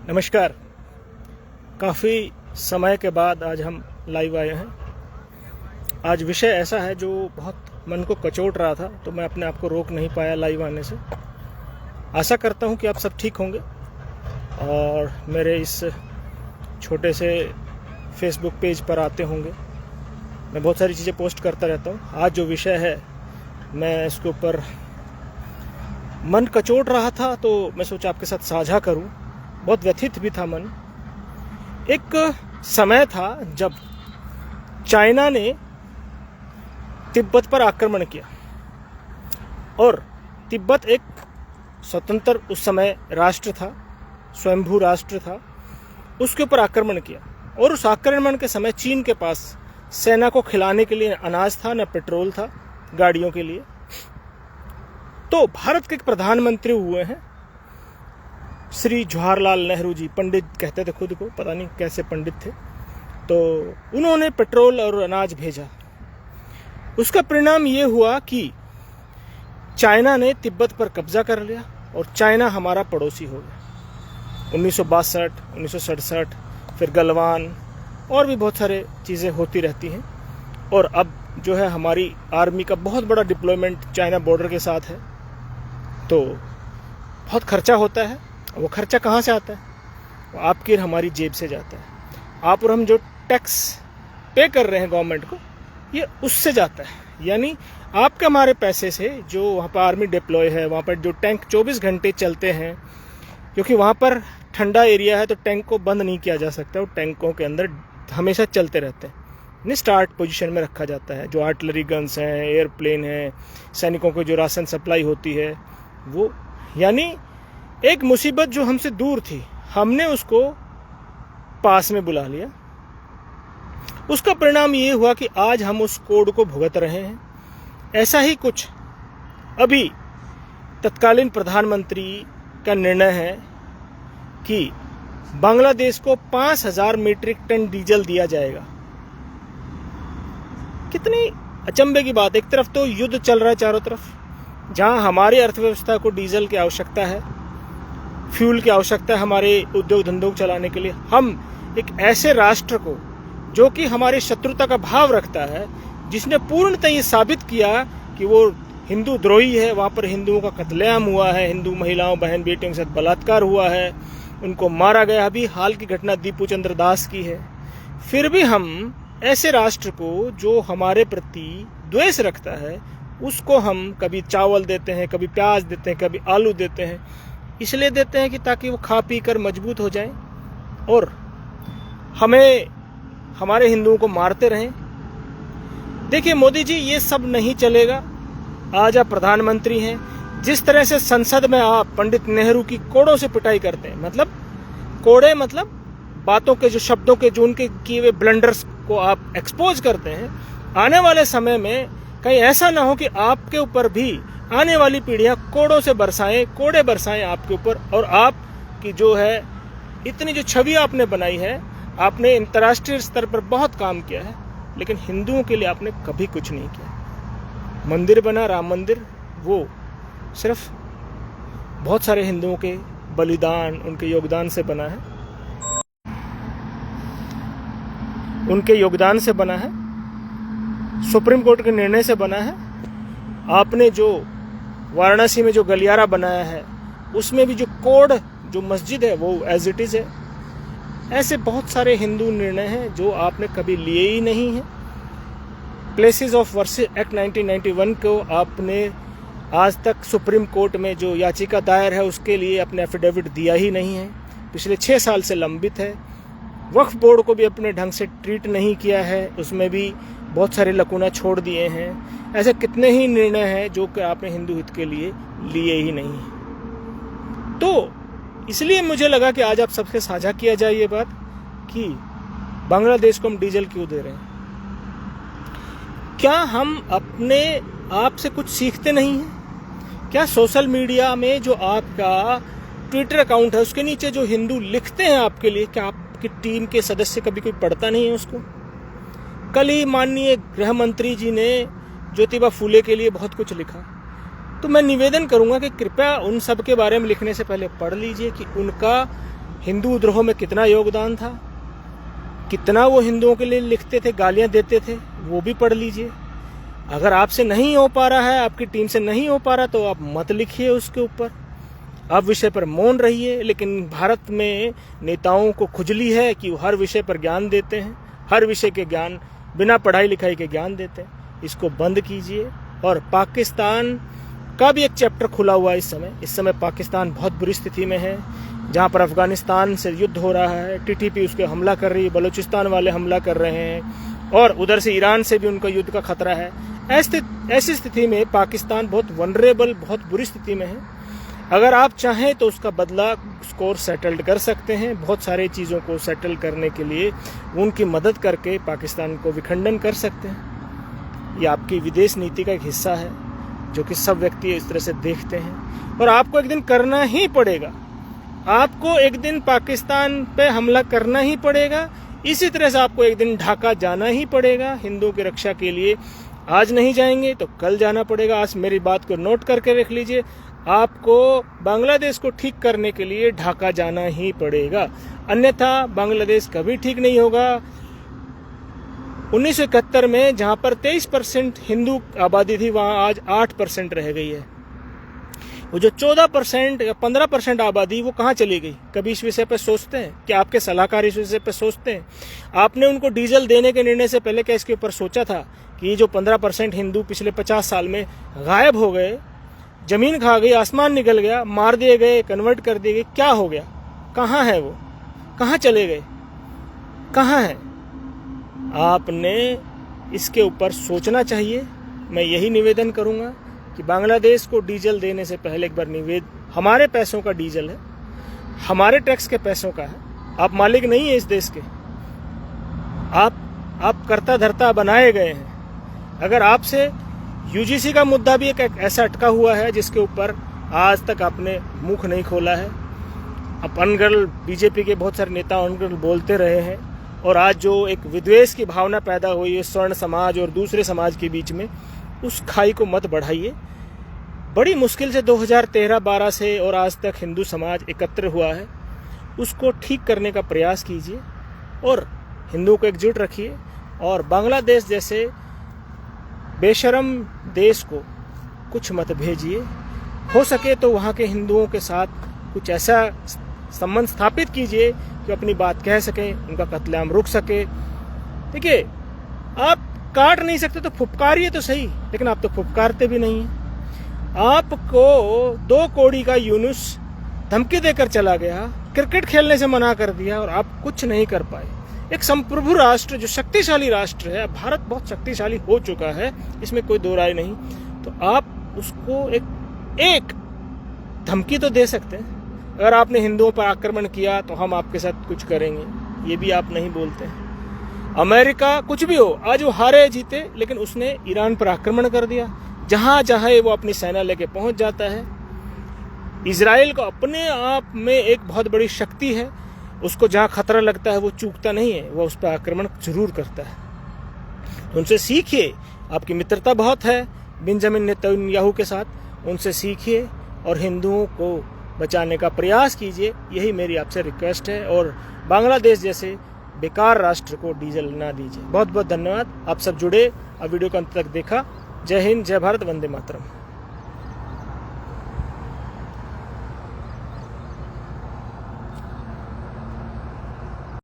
नमस्कार। काफ़ी समय के बाद आज हम लाइव आए हैं। आज विषय ऐसा है जो बहुत मन को कचोट रहा था, तो मैं अपने आप को रोक नहीं पाया लाइव आने से। आशा करता हूं कि आप सब ठीक होंगे और मेरे इस छोटे से फेसबुक पेज पर आते होंगे। मैं बहुत सारी चीज़ें पोस्ट करता रहता हूं। आज जो विषय है, मैं इसके ऊपर मन कचोट रहा था, तो मैं सोचा आपके साथ साझा करूं। बहुत व्यथित भी था मन। एक समय था जब चाइना ने तिब्बत पर आक्रमण किया और तिब्बत एक स्वतंत्र उस समय राष्ट्र था, स्वयंभू राष्ट्र था। उसके ऊपर आक्रमण किया और उस आक्रमण के समय चीन के पास सेना को खिलाने के लिए अनाज था, न पेट्रोल था गाड़ियों के लिए। तो भारत के प्रधानमंत्री हुए हैं श्री जवाहरलाल नेहरू जी। पंडित कहते थे खुद को, पता नहीं कैसे पंडित थे। तो उन्होंने पेट्रोल और अनाज भेजा। उसका परिणाम ये हुआ कि चाइना ने तिब्बत पर कब्जा कर लिया और चाइना हमारा पड़ोसी हो गया। 1962, 1967, फिर गलवान और भी बहुत सारे चीज़ें होती रहती हैं। और अब जो है हमारी आर्मी का बहुत बड़ा डिप्लॉयमेंट चाइना बॉर्डर के साथ है। तो बहुत खर्चा होता है। वो खर्चा कहाँ से आता है? वो आपकी और हमारी जेब से जाता है। आप और हम जो टैक्स पे कर रहे हैं गवर्नमेंट को, ये उससे जाता है। यानी आपके हमारे पैसे से जो वहाँ पर आर्मी डिप्लॉय है, वहाँ पर जो टैंक 24 घंटे चलते हैं, क्योंकि वहाँ पर ठंडा एरिया है तो टैंक को बंद नहीं किया जा सकता। वो टैंकों के अंदर हमेशा चलते रहते हैं। इन्हें स्टार्ट पोजीशन में रखा जाता है। जो आर्टिलरी गन्स हैं, एयरप्लेन हैं, सैनिकों को जो राशन सप्लाई होती है, वो यानी एक मुसीबत जो हमसे दूर थी, हमने उसको पास में बुला लिया। उसका परिणाम ये हुआ कि आज हम उस कोड को भुगत रहे हैं। ऐसा ही कुछ अभी तत्कालीन प्रधानमंत्री का निर्णय है कि बांग्लादेश को 5000 मीट्रिक टन डीजल दिया जाएगा। कितनी अचंभे की बात। एक तरफ तो युद्ध चल रहा है चारों तरफ, जहां हमारी अर्थव्यवस्था को डीजल की आवश्यकता है, फ्यूल की आवश्यकता है हमारे उद्योग धंधों को चलाने के लिए। हम एक ऐसे राष्ट्र को जो कि हमारी शत्रुता का भाव रखता है, जिसने पूर्णतः ये साबित किया कि वो हिंदू द्रोही है, वहाँ पर हिंदुओं का कत्लेआम हुआ है, हिंदू महिलाओं बहन बेटियों के साथ बलात्कार हुआ है, उनको मारा गया। अभी हाल की घटना दीपू चंद्र दास की है। फिर भी हम ऐसे राष्ट्र को जो हमारे प्रति द्वेष रखता है, उसको हम कभी चावल देते हैं, कभी प्याज देते हैं, कभी आलू देते हैं। इसलिए देते हैं कि ताकि वो खा पी कर मजबूत हो जाएं और हमें, हमारे हिंदुओं को मारते रहें। देखिए मोदी जी, ये सब नहीं चलेगा। आज आप प्रधानमंत्री हैं। जिस तरह से संसद में आप पंडित नेहरू की कोड़ों से पिटाई करते हैं, मतलब कोड़े मतलब बातों के, जो शब्दों के, जो उनके किए हुए ब्लंडर्स को आप एक्सपोज करते हैं, आने वाले समय में कहीं ऐसा ना हो कि आपके ऊपर भी आने वाली पीढ़ियां कोड़ों से बरसाएं, कोड़े बरसाएं आपके ऊपर। और आपकी जो है इतनी जो छवि आपने बनाई है, आपने अंतर्राष्ट्रीय स्तर पर बहुत काम किया है, लेकिन हिंदुओं के लिए आपने कभी कुछ नहीं किया। मंदिर बना, राम मंदिर, वो सिर्फ बहुत सारे हिंदुओं के बलिदान, उनके योगदान से बना है। उनके योगदान से बना है, सुप्रीम कोर्ट के निर्णय से बना है। आपने जो वाराणसी में जो गलियारा बनाया है, उसमें भी जो कोड, जो मस्जिद है, वो एज इट इज है। ऐसे बहुत सारे हिंदू निर्णय हैं जो आपने कभी लिए ही नहीं हैं। प्लेसेस ऑफ वर्शिप एक्ट 1991 को आपने आज तक सुप्रीम कोर्ट में जो याचिका दायर है, उसके लिए अपने एफिडेविट दिया ही नहीं है। पिछले 6 साल से लंबित है। वक्फ बोर्ड को भी अपने ढंग से ट्रीट नहीं किया है, उसमें भी बहुत सारे लकुना छोड़ दिए हैं। ऐसे कितने ही निर्णय हैं जो कि आपने हिंदू हित के लिए लिए ही नहीं। तो इसलिए मुझे लगा कि आज आप सबसे साझा किया जाए ये बात कि बांग्लादेश को हम डीजल क्यों दे रहे हैं। क्या हम अपने आप से कुछ सीखते नहीं हैं? क्या सोशल मीडिया में जो आपका ट्विटर अकाउंट है, उसके नीचे जो हिंदू लिखते हैं आपके लिए, क्या आपकी टीम के सदस्य कभी कोई पढ़ता नहीं है उसको? कल ही माननीय गृह मंत्री जी ने ज्योतिबा फूले के लिए बहुत कुछ लिखा। तो मैं निवेदन करूंगा कि कृपया उन सब के बारे में लिखने से पहले पढ़ लीजिए कि उनका हिंदू द्रोह में कितना योगदान था, कितना वो हिंदुओं के लिए लिखते थे, गालियां देते थे, वो भी पढ़ लीजिए। अगर आपसे नहीं हो पा रहा है, आपकी टीम से नहीं हो पा रहा, तो आप मत लिखिए उसके ऊपर, आप विषय पर मौन रहिए। लेकिन भारत में नेताओं को खुजली है कि वो हर विषय पर ज्ञान देते हैं, हर विषय के ज्ञान बिना पढ़ाई लिखाई के ज्ञान देते हैं। इसको बंद कीजिए। और पाकिस्तान का भी एक चैप्टर खुला हुआ है इस समय पाकिस्तान बहुत बुरी स्थिति में है, जहाँ पर अफगानिस्तान से युद्ध हो रहा है, टीटीपी उसके हमला कर रही है, बलूचिस्तान वाले हमला कर रहे हैं, और उधर से ईरान से भी उनको युद्ध का खतरा है। ऐसी स्थिति में पाकिस्तान बहुत वनरेबल, बहुत बुरी स्थिति में है। अगर आप चाहें तो उसका बदला स्कोर सेटल्ड कर सकते हैं। बहुत सारे चीज़ों को सेटल करने के लिए उनकी मदद करके पाकिस्तान को विखंडन कर सकते हैं। ये आपकी विदेश नीति का एक हिस्सा है, जो कि सब व्यक्ति इस तरह से देखते हैं। और आपको एक दिन करना ही पड़ेगा, आपको एक दिन पाकिस्तान पे हमला करना ही पड़ेगा। इसी तरह से आपको एक दिन ढाका जाना ही पड़ेगा हिंदुओं की रक्षा के लिए। आज नहीं जाएंगे तो कल जाना पड़ेगा। आज मेरी बात को नोट करके रख लीजिए, आपको बांग्लादेश को ठीक करने के लिए ढाका जाना ही पड़ेगा, अन्यथा बांग्लादेश कभी ठीक नहीं होगा। 1971 में जहां पर 23% हिंदू आबादी थी, वहां आज 8% रह गई है। वो जो 14% या 15% आबादी, वो कहाँ चली गई? कभी इस विषय पर सोचते हैं? क्या आपके सलाहकार इस विषय पर सोचते हैं? आपने उनको डीजल देने के निर्णय से पहले क्या इसके ऊपर सोचा था कि ये जो 15% हिंदू पिछले 50 साल में गायब हो गए, जमीन खा गई, आसमान निकल गया, मार दिए गए, कन्वर्ट कर दिए गए, क्या हो गया? कहाँ है वो? कहाँ चले गए? कहाँ है? आपने इसके ऊपर सोचना चाहिए। मैं यही निवेदन करूंगा कि बांग्लादेश को डीजल देने से पहले एक बार हमारे पैसों का डीजल है, हमारे टैक्स के पैसों का है। आप मालिक नहीं है इस देश के, आप कर्ता धर्ता बनाए गए हैं। अगर आपसे यूजीसी का मुद्दा भी एक ऐसा अटका हुआ है जिसके ऊपर आज तक आपने मुख नहीं खोला है। अब अनगढ़ बीजेपी के बहुत सारे नेता अनगढ़ बोलते रहे हैं, और आज जो एक विद्वेष की भावना पैदा हुई है स्वर्ण समाज और दूसरे समाज के बीच में, उस खाई को मत बढ़ाइए। बड़ी मुश्किल से 2013-12 से और आज तक हिंदू समाज एकत्र हुआ है, उसको ठीक करने का प्रयास कीजिए और हिंदुओं को एकजुट रखिए। और बांग्लादेश जैसे बेशरम देश को कुछ मत भेजिए। हो सके तो वहाँ के हिंदुओं के साथ कुछ ऐसा संबंध स्थापित कीजिए कि अपनी बात कह सकें, उनका कत्लेआम रुक सके। देखिए, आप काट नहीं सकते तो फुफकारिए तो सही, लेकिन आप तो फुफकारते भी नहीं हैं। आपको 2 कौड़ी का यूनुस धमकी देकर चला गया, क्रिकेट खेलने से मना कर दिया, और आप कुछ नहीं कर पाए। एक संप्रभु राष्ट्र, जो शक्तिशाली राष्ट्र है, भारत बहुत शक्तिशाली हो चुका है, इसमें कोई दो राय नहीं, तो आप उसको एक धमकी तो दे सकते हैं। अगर आपने हिंदुओं पर आक्रमण किया तो हम आपके साथ कुछ करेंगे, ये भी आप नहीं बोलते हैं। अमेरिका कुछ भी हो, आज वो हारे जीते, लेकिन उसने ईरान पर आक्रमण कर दिया। जहां चाहे वो अपनी सेना लेके पहुंच जाता है। इजराइल को अपने आप में एक बहुत बड़ी शक्ति है, उसको जहां खतरा लगता है वो चूकता नहीं है, वो उस पर आक्रमण जरूर करता है। उनसे सीखिए, आपकी मित्रता बहुत है बेंजामिन नेतन्याहू के साथ, उनसे सीखिए और हिंदुओं को बचाने का प्रयास कीजिए। यही मेरी आपसे रिक्वेस्ट है। और बांग्लादेश जैसे बेकार राष्ट्र को डीजल ना दीजिए। बहुत बहुत धन्यवाद। आप सब जुड़े, अब वीडियो को अंत तक देखा। जय हिंद, जय भारत, वंदे मातरम।